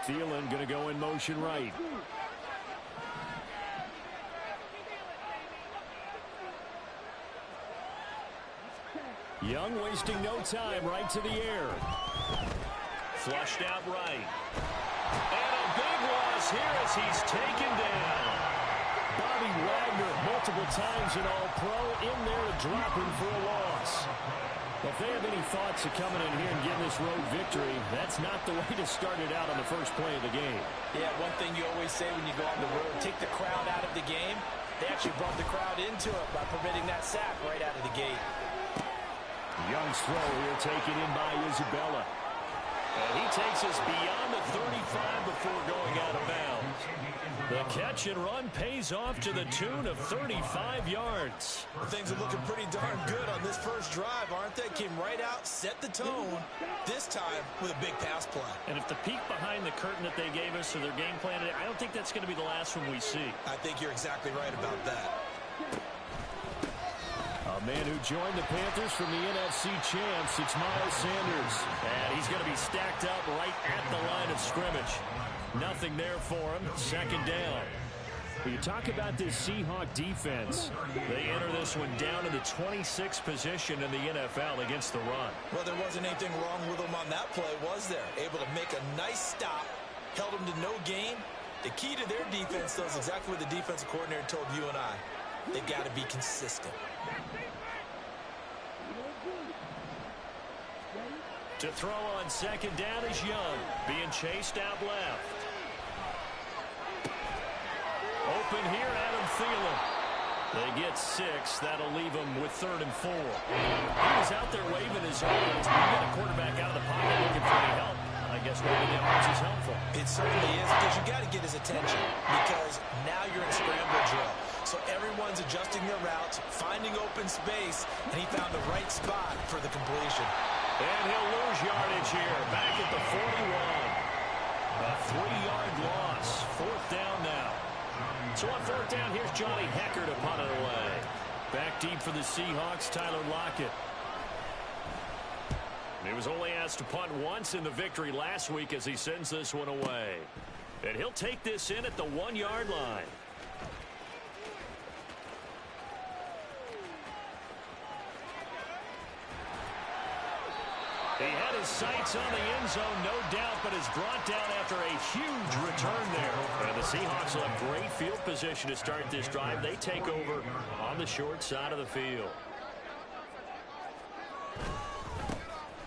Thielen going to go in motion right. Young wasting no time, right to the air. Flushed out right. And a big loss here as he's taken down. Bobby Wagner, multiple times in All-Pro, in there to drop him for a loss. If they have any thoughts of coming in here and getting this road victory, that's not the way to start it out on the first play of the game. Yeah, one thing you always say when you go on the road, take the crowd out of the game. They actually brought the crowd into it by permitting that sack right out of the gate. Young's throw here taken in by Isabella. And he takes us beyond the 35 before going out of bounds. The catch and run pays off to the tune of 35 yards. Things are looking pretty darn good on this first drive, aren't they? Came right out, set the tone, this time with a big pass play. And if the peek behind the curtain that they gave us or their game plan, I don't think that's going to be the last one we see. I think you're exactly right about that. A man who joined the Panthers from the NFC champs, it's Miles Sanders. And he's going to be stacked up right at the line of scrimmage. Nothing there for him. Second down. When you talk about this Seahawk defense, they enter this one down in the 26th position in the NFL against the run. Well, there wasn't anything wrong with them on that play, was there? Able to make a nice stop, held them to no gain. The key to their defense, though, is exactly what the defensive coordinator told you and I. They've got to be consistent. To throw on second down is Young, being chased out left. Open here, Adam Thielen. They get 6. That'll leave them with 3rd and 4. He was out there waving his arms. You got a quarterback out of the pocket looking for any help. I guess waving the arms is helpful. It certainly is, because you got to get his attention, because now you're in scramble drill. So everyone's adjusting their routes, finding open space, and he found the right spot for the completion. And he'll lose yardage here, back at the 41. A 3-yard loss. 4th down now. So on 4th down, here's Johnny Hekker to punt it away. Back deep for the Seahawks, Tyler Lockett. He was only asked to punt once in the victory last week as he sends this one away. And he'll take this in at the 1-yard line. He had his sights on the end zone, no doubt, but is brought down after a huge return there. And the Seahawks will have great field position to start this drive. They take over on the short side of the field.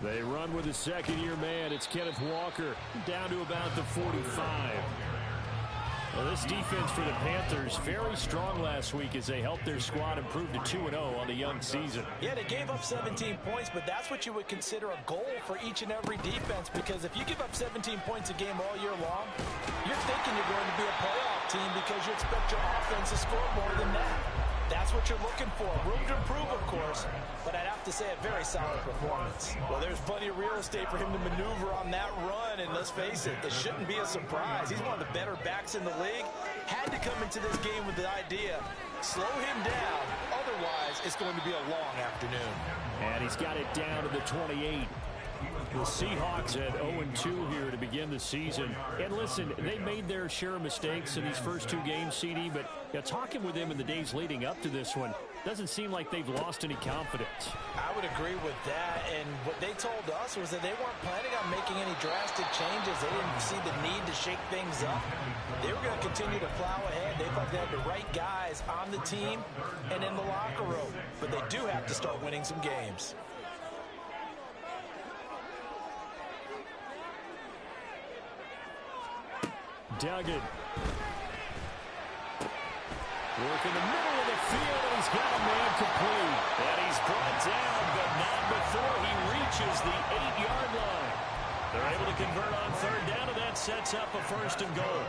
They run with a second-year man. It's Kenneth Walker down to about the 45. Well, this defense for the Panthers very strong last week as they helped their squad improve to 2-0 on the young season. Yeah, they gave up 17 points, but that's what you would consider a goal for each and every defense, because if you give up 17 points a game all year long, you're thinking you're going to be a playoff team because you expect your offense to score more than that. That's what you're looking for. Room to improve, of course, but I'd have to say a very solid performance. Well, there's plenty of real estate for him to maneuver on that run, and let's face it, it shouldn't be a surprise. He's one of the better backs in the league. Had to come into this game with the idea, slow him down, otherwise it's going to be a long afternoon. And he's got it down to the 28. The Seahawks at 0-2 here to begin the season. And listen, they made their share of mistakes in these first 2 games, CD, but talking with them in the days leading up to this one, doesn't seem like they've lost any confidence. I would agree with that, and what they told us was that they weren't planning on making any drastic changes. They didn't see the need to shake things up. They were going to continue to plow ahead. They thought they had the right guys on the team and in the locker room, but they do have to start winning some games. Duggan. Work in the middle of the field, and he's got a man complete. And he's brought down, but not before he reaches the 8-yard line. They're able to convert on 3rd down, and that sets up a 1st and goal.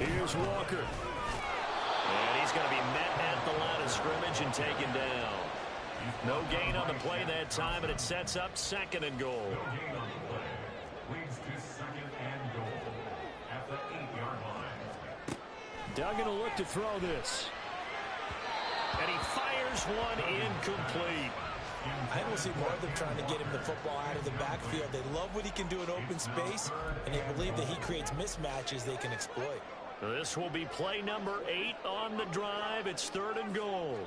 Here's Walker. And he's going to be met at the line of scrimmage and taken down. No gain on the play that time, and it sets up 2nd and goal. Duggan will look to throw this. And he fires one incomplete. I think we'll see more of them trying to get him the football out of the backfield. They love what he can do in open space, and they believe that he creates mismatches they can exploit. This will be play number 8 on the drive. It's 3rd and goal.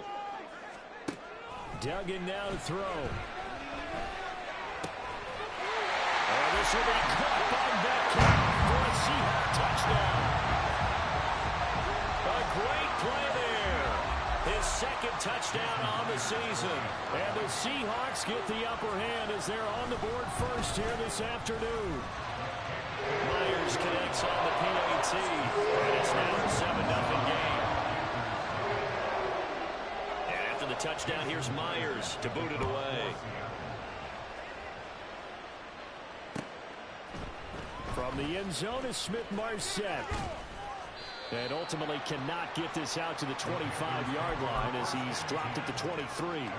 Duggan now to throw. And this will be caught by Metcalf for a Seahawk touchdown. A great play there. His 2nd touchdown on the season. And the Seahawks get the upper hand as they're on the board first here this afternoon. Myers connects on the PAT, and it's now a 7-0 game. And after the touchdown, here's Myers to boot it away. From the end zone is Smith-Marsette. And ultimately cannot get this out to the 25-yard line as he's dropped at the 23.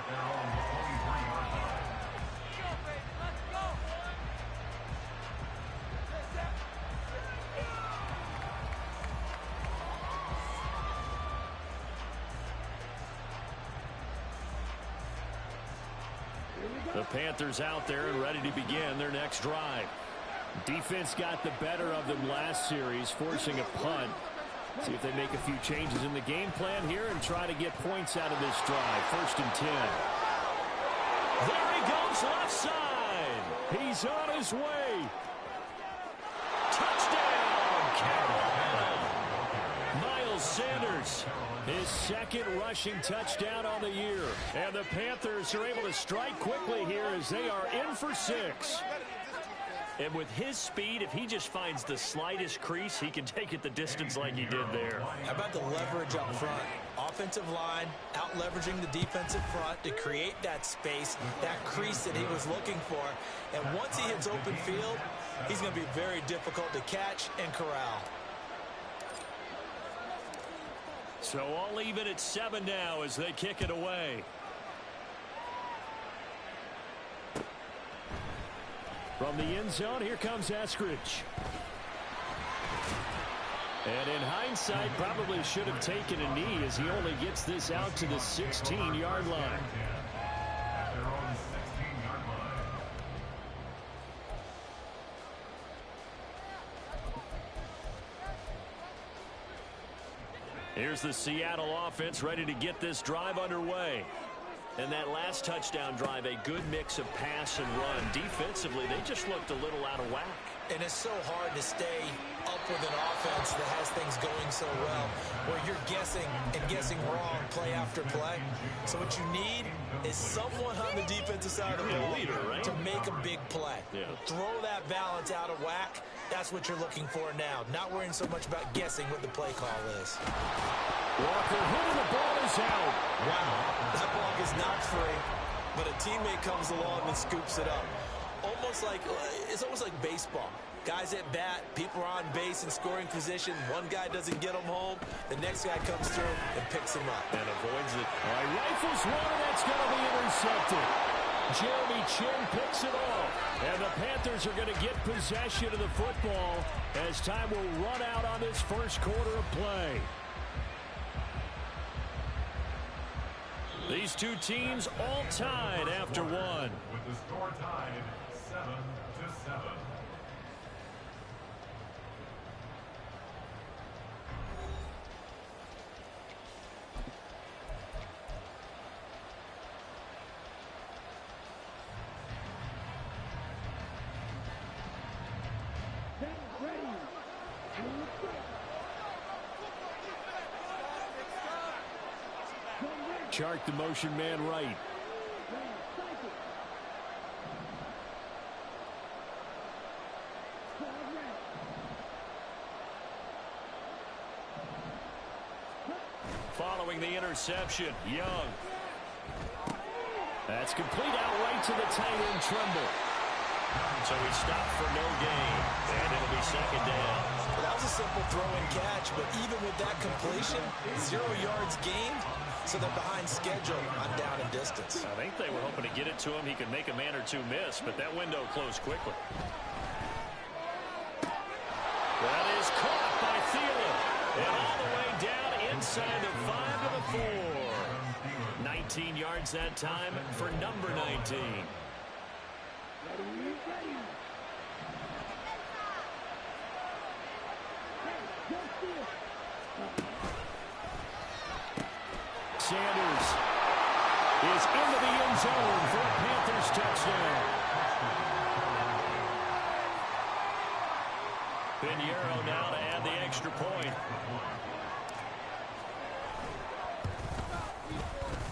The Panthers out there and ready to begin their next drive. Defense got the better of them last series, forcing a punt. See if they make a few changes in the game plan here and try to get points out of this drive. 1st and 10. There he goes left side. He's on his way. Touchdown, Carolina. Miles Sanders, his 2nd rushing touchdown on the year. And the Panthers are able to strike quickly here as they are in for 6. And with his speed, if he just finds the slightest crease, he can take it the distance like he did there. How about the leverage up front? Offensive line out leveraging the defensive front to create that space, that crease that he was looking for. And once he hits open field, he's going to be very difficult to catch and corral. So all even at 7 now as they kick it away. From the end zone, here comes Eskridge. And in hindsight, probably should have taken a knee as he only gets this out to the 16-yard line. Here's the Seattle offense ready to get this drive underway. And that last touchdown drive, a good mix of pass and run. Defensively, they just looked a little out of whack. And it's so hard to stay up with an offense that has things going so well, where you're guessing and guessing wrong play after play. So what you need is someone on the defensive side of the ball to make a big play. Yeah. Throw that balance out of whack. That's what you're looking for now. Not worrying so much about guessing what the play call is. Walker hitting, the ball is out. Wow, that ball is not free, but a teammate comes along and scoops it up. It's almost like baseball. Guys at bat, people are on base in scoring position. One guy doesn't get them home. The next guy comes through and picks him up. And avoids it. All right, rifles one, that's going to be intercepted. Jeremy Chinn picks it off. And the Panthers are going to get possession of the football as time will run out on this first quarter of play. These two teams all tied after one. With the score tied 7-7. Chark the motion man right. Following the interception, Young. That's complete out right to the tight end, Tremble. So he stopped for no gain, and it'll be 2nd down. Well, that was a simple throw and catch, but even with that completion, 0 yards gained, so they're behind schedule on down and distance. I think they were hoping to get it to him. He could make a man or two miss, but that window closed quickly. That is caught by Thielen. And all the way down inside the 5 to the 4. 19 yards that time for number 19. Sanders is into the end zone for a Panthers touchdown. Pinheiro now to add the extra point.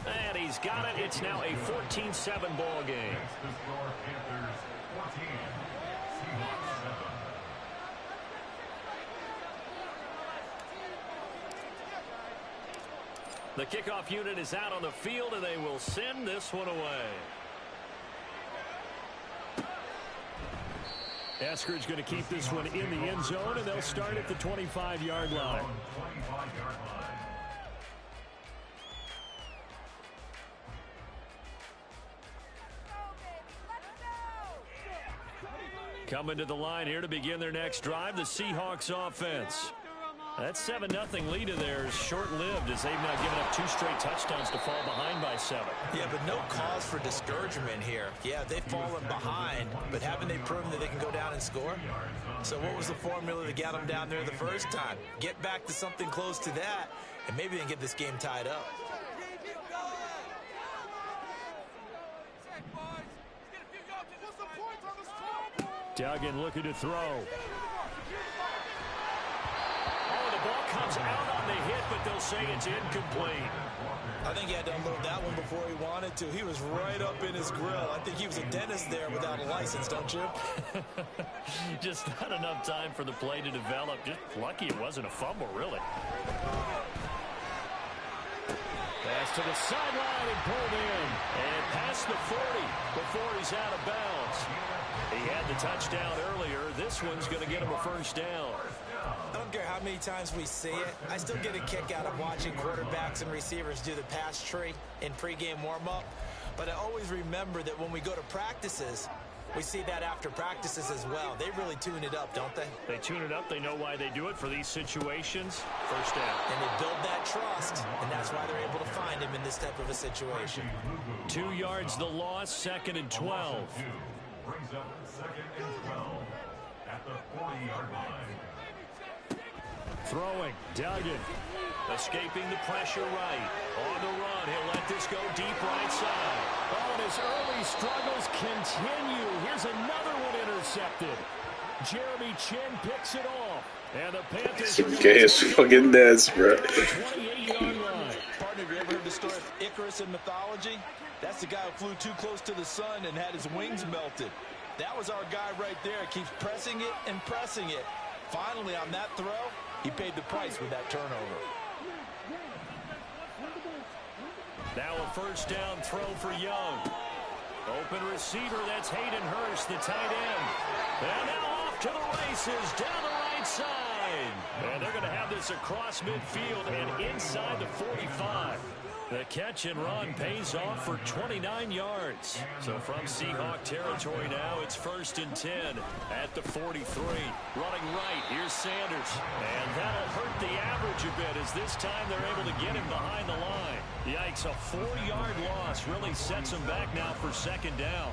And he's got it. It's now a 14-7 ball game. The kickoff unit is out on the field, and they will send this one away. Eskridge going to keep this one in the end zone, and they'll start at the 25-yard line. Coming to the line here to begin their next drive, the Seahawks offense. That 7-0 lead of theirs short-lived as they've now given up 2 straight touchdowns to fall behind by 7. Yeah, but no cause for discouragement here. Yeah, they've fallen behind, but haven't they proven that they can go down and score? So what was the formula that got them down there the first time? Get back to something close to that, and maybe they can get this game tied up. Duggan looking to throw. Ball comes out on the hit, but they'll say it's incomplete. I think he had to unload that one before he wanted to. He was right up in his grill. I think he was a dentist there without a license, don't you? Just not enough time for the play to develop. Just lucky it wasn't a fumble, really. Pass to the sideline and pulled in. And past the 40 before he's out of bounds. He had the touchdown earlier. This one's going to get him a first down. I don't care how many times we see it. I still get a kick out of watching quarterbacks and receivers do the pass tree in pregame warm-up. But I always remember that when we go to practices, we see that after practices as well. They really tune it up, don't they? They tune it up. They know why they do it for these situations. First down. And they build that trust, and that's why they're able to find him in this type of a situation. 2 yards the loss, 2nd and 12. Brings up 2nd and 12 at the 40-yard line. Throwing, Duggan. Escaping the pressure right. On the run, he'll let this go deep right side. Oh, and his early struggles continue. Here's another one intercepted. Jeremy Chinn picks it off. And the Panthers Some gay as fucking Nets, bro. 28-yard line. Partner, have you ever heard the story of Icarus in mythology? That's the guy who flew too close to the sun and had his wings melted. That was our guy right there. Keeps pressing it and pressing it. Finally, on that throw, he paid the price with that turnover. Now a first down throw for Young. Open receiver, that's Hayden Hurst, the tight end. And now off to the races, down the right side. And they're going to have this across midfield and inside the 45. The catch and run pays off for 29 yards. So from Seahawk territory now, it's 1st and 10 at the 43. Running right, here's Sanders. And that'll hurt the average a bit as this time they're able to get him behind the line. Yikes, a 4-yard loss really sets him back now for 2nd down.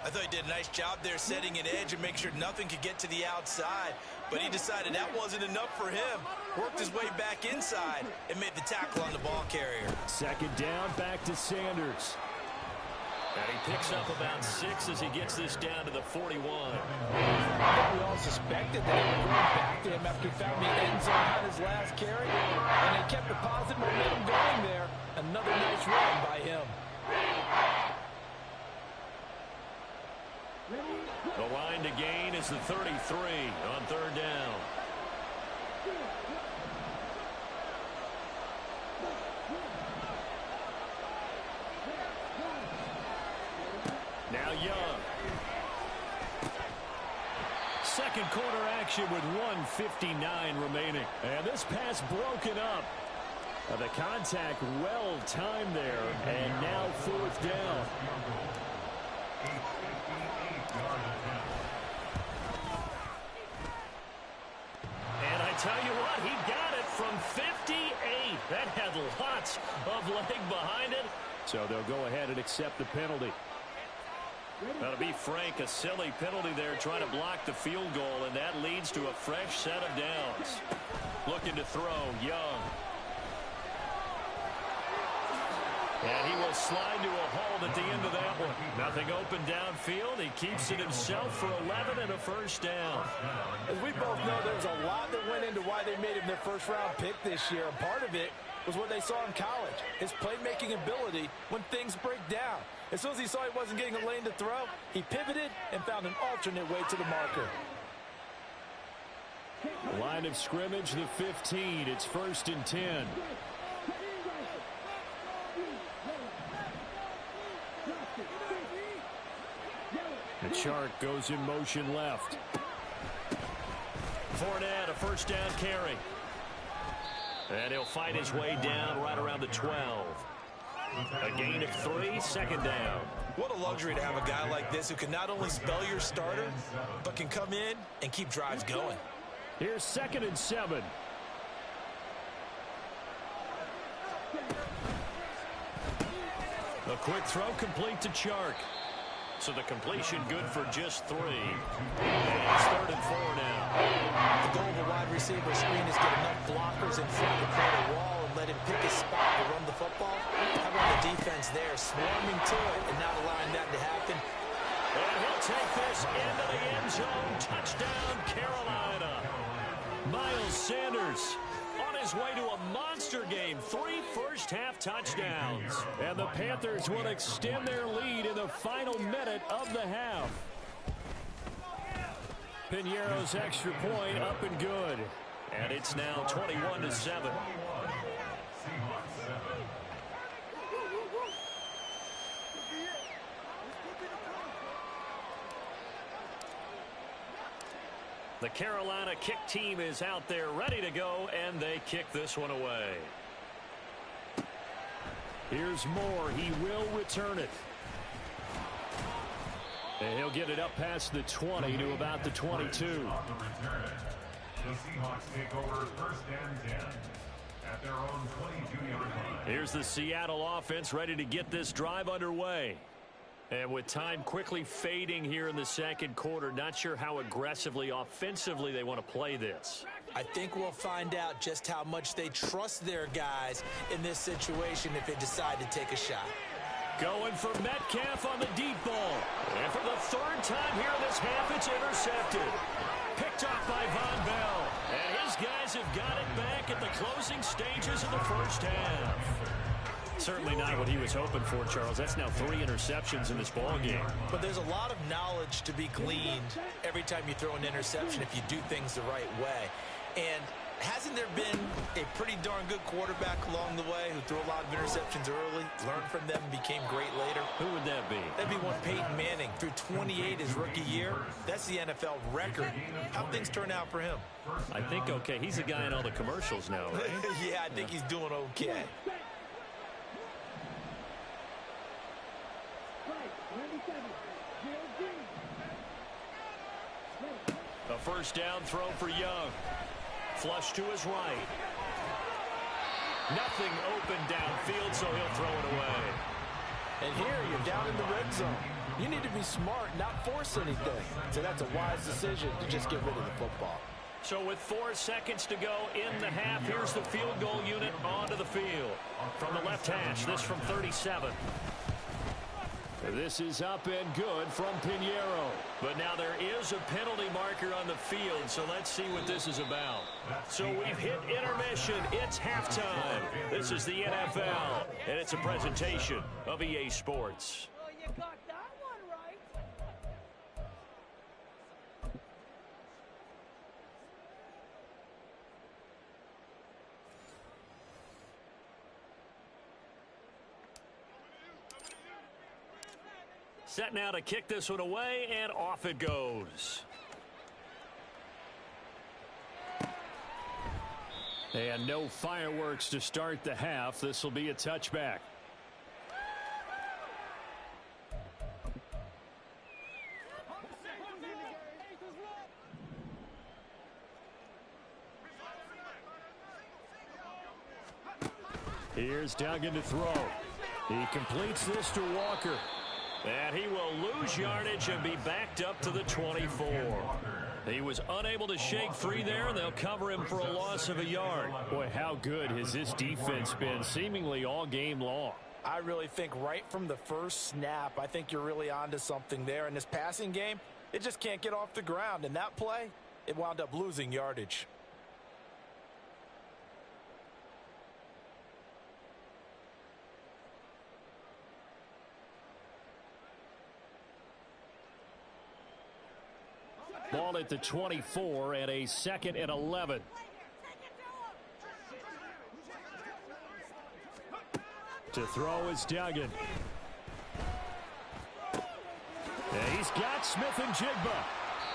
I thought he did a nice job there setting an edge and make sure nothing could get to the outside. But he decided that wasn't enough for him. Worked his way back inside and made the tackle on the ball carrier. 2nd down, back to Sanders. And he picks up about 6 as he gets this down to the 41. We all suspected that they were going back to him after he found the end zone on his last carry. And they kept the positive momentum going there. Another nice run by him. The line to gain is the 33 on 3rd down. Now Young. 2nd quarter action with 1:59 remaining. And this pass broken up. The contact well timed there. And now 4th down. And I tell you what, he got it from 58. That had lots of leg behind it. So they'll go ahead and accept the penalty. Now, to be frank, a silly penalty there trying to block the field goal, and that leads to a fresh set of downs. Looking to throw, Young. And he will slide to a hold at the end of that one. Nothing open downfield. He keeps it himself for 11 and a first down. As we both know, there was a lot that went into why they made him their first-round pick this year. And part of it was what they saw in college, his playmaking ability when things break down. As soon as he saw he wasn't getting a lane to throw, he pivoted and found an alternate way to the marker. Line of scrimmage, the 15. It's 1st and 10. The Chark goes in motion left. Fournette, a first down carry. And he'll fight his way down right around the 12. A gain of 3, 2nd down. What a luxury to have a guy like this who can not only spell your starter, but can come in and keep drives going. Here's 2nd and 7. A quick throw complete to Chark. So the completion good for just 3. And it's 3rd and 4 now. The goal of a wide receiver screen is get enough blockers in front to create a wall and let him pick his spot to run the football. How about the defense there, swarming to it and not allowing that to happen? And he'll take this into the end zone. Touchdown, Carolina. Miles Sanders on his way to a monster game. 3 first-half touchdowns. And the Panthers will extend their lead in the final minute of the half. Piñeiro's extra point up and good. And it's now 21-7. The Carolina kick team is out there ready to go, and they kick this one away. Here's Moore. He will return it. And he'll get it up past the 20 to about the 22. The Seahawks take over 1st and 10 at their own 22-yard line. Here's the Seattle offense ready to get this drive underway. And with time quickly fading here in the 2nd quarter, not sure how aggressively, offensively they want to play this. I think we'll find out just how much they trust their guys in this situation if they decide to take a shot. Going for Metcalf on the deep ball. And for the 3rd time here in this half, it's intercepted. Picked off by Von Bell. And his guys have got it back at the closing stages of the first half. Certainly not what he was hoping for, Charles. That's now 3 interceptions in this ball game. But there's a lot of knowledge to be gleaned every time you throw an interception if you do things the right way. And hasn't there been a pretty darn good quarterback along the way who threw a lot of interceptions early, learned from them, and became great later? Who would that be? That'd be one Peyton Manning. Threw 28 his rookie year. That's the NFL record. How'd things turn out for him? I think okay. He's the guy in all the commercials now, right? Yeah, I think he's doing okay. A first down throw for Young. Flush to his right. Nothing open downfield, so he'll throw it away. And here you're down in the red zone. You need to be smart, not force anything. So that's a wise decision to just get rid of the football. So with 4 seconds to go in the half, here's the field goal unit onto the field. From the left hash, this from 37. This is up and good from Piñeiro. But now there is a penalty marker on the field, so let's see what this is about. So we've hit intermission. It's halftime. This is the NFL, and it's a presentation of EA Sports. Oh, you got that one right. Set now to kick this one away, and off it goes. And no fireworks to start the half. This will be a touchback. Here's Duggan to throw. He completes this to Walker. And he will lose yardage and be backed up to the 24. He was unable to shake free there, and they'll cover him for a loss of a yard. Boy, how good has this defense been seemingly all game long? I really think right from the first snap, I think you're really onto something there. In this passing game, it just can't get off the ground. And that play, it wound up losing yardage. Ball at the 24 and a 2nd and 11. To throw is Duggan. And he's got Smith and Jigba.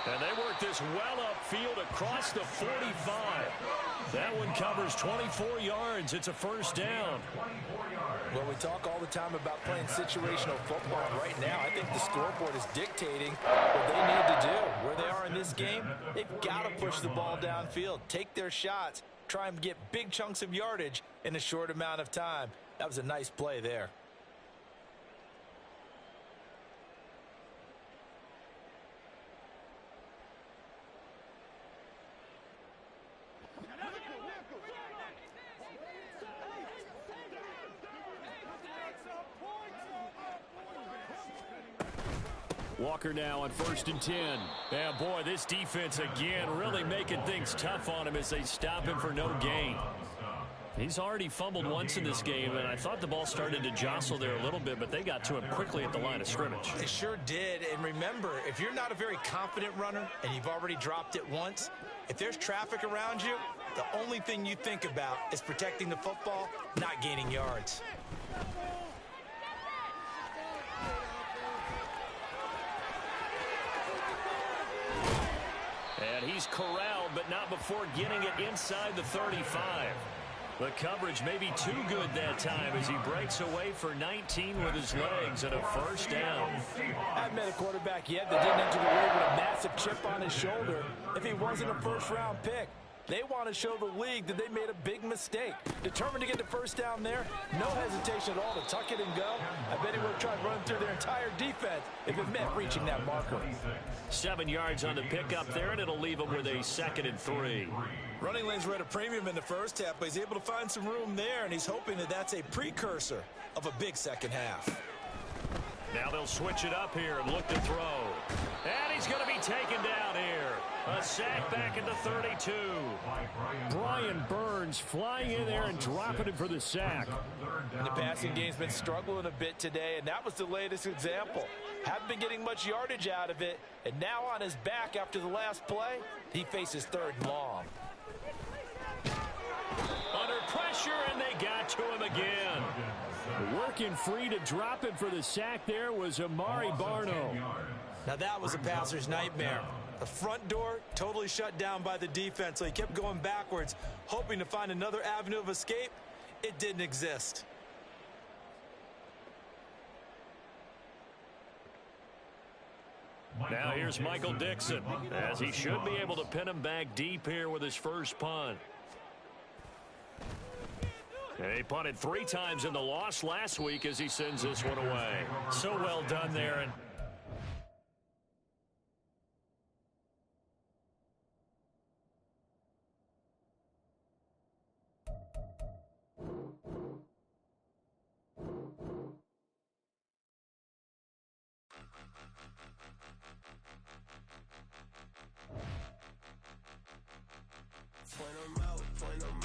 And they work this well upfield across the 45. That one covers 24 yards. It's a first down. Well, we talk all the time about playing situational football. Right now, I think the scoreboard is dictating what they need to do. Where they are in this game, they've got to push the ball downfield, take their shots, try and get big chunks of yardage in a short amount of time. That was a nice play there. Walker now on 1st and 10. Yeah, boy, this defense again really making things tough on him as they stop him for no gain. He's already fumbled once in this game, and I thought the ball started to jostle there a little bit, but they got to him quickly at the line of scrimmage. They sure did, and remember, if you're not a very confident runner and you've already dropped it once, if there's traffic around you, the only thing you think about is protecting the football, not gaining yards. And he's corralled, but not before getting it inside the 35. The coverage may be too good that time as he breaks away for 19 with his legs and a first down. I've met a quarterback yet that didn't enter the league with a massive chip on his shoulder if he wasn't a first-round pick. They want to show the league that they made a big mistake. Determined to get the first down there, no hesitation at all to tuck it and go. I bet he would have tried running through their entire defense if it meant reaching that marker. 7 yards on the pickup there, and it'll leave him with a 2nd and 3. Running lanes were at a premium in the first half, but he's able to find some room there, and he's hoping that that's a precursor of a big second half. Now they'll switch it up here and look to throw. And he's going to be taken down here. A sack back at the 32. Brian Burns flying in there and dropping him for the sack. And the passing game's been struggling a bit today, and that was the latest example. Haven't been getting much yardage out of it, and now on his back after the last play, he faces 3rd and long. Under pressure, and they got to him again. Working free to drop him for the sack there was Amari Barno. Now that was a passer's nightmare. The front door totally shut down by the defense, so he kept going backwards, hoping to find another avenue of escape. It didn't exist. Now here's Michael Dixon, as he should be able to pin him back deep here with his first punt. He punted 3 times in the loss last week as he sends this one away. So well done there, and